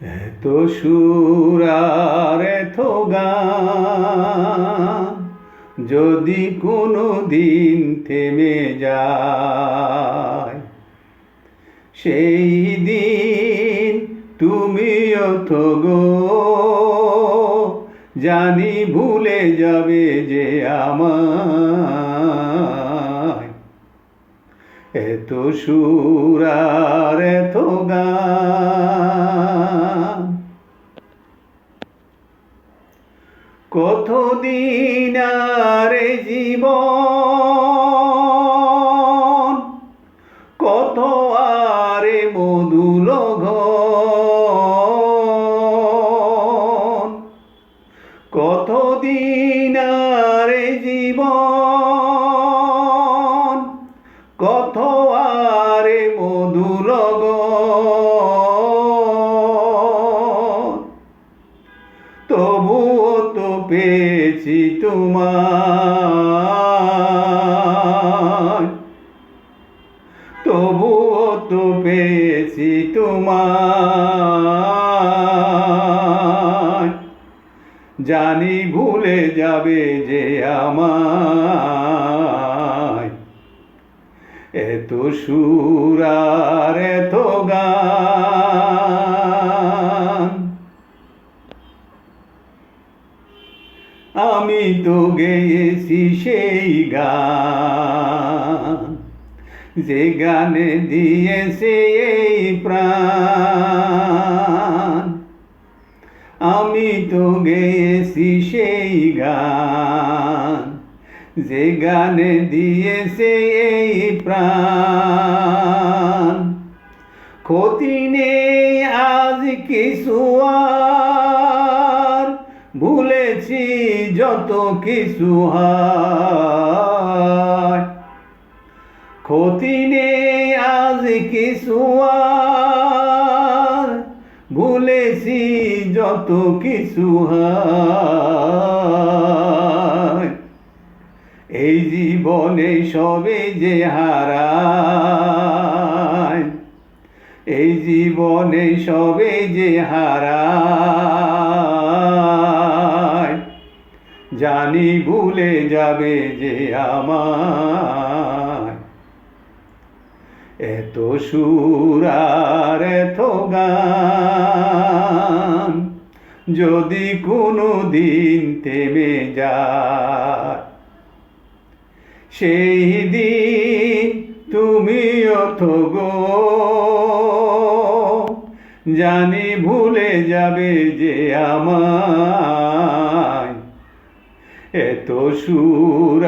এত সুর আর এত গান যদি কোনো দিন থেমে যায়, সেই দিন তুমিও তো গো জানি ভুলে যাবে যে আমায়। এত সুর আর এত গান কতদিন আর জীবন, কত আরে মধুর ঘন, কতদিন আর জীবন, কত আরে মধুর ঘন, তবুও তো পেয়েছি তোমায়, তবুও তো পেয়েছি তোমায়, জানি ভুলে যাবে যে আমায়। এত সুর আর এত গান আমি তো গেয়েছি সেই গান, যে গানে দিয়েছে এই প্রাণ। আমি তো গেয়েছি সেই গান, যে গানে দিয়েছে এই প্রাণ। ক্ষতি নেই আজ কিছু আর, ভুলেছি যত কিছু হয়। ক্ষতি নেই আজ কিছু আর, ভুলেছি যত কিছু হয়। এই জীবনে সবে যে হারায়, এই জীবনে সবে যে হারায়, জানি ভুলে যাবে যে আমায়। এত সুর আর এত গান যদি কোনো দিন থেমে যায়, সেই দিন তুমিও তো গো জানি ভুলে যাবে যে আমায়। এত সুর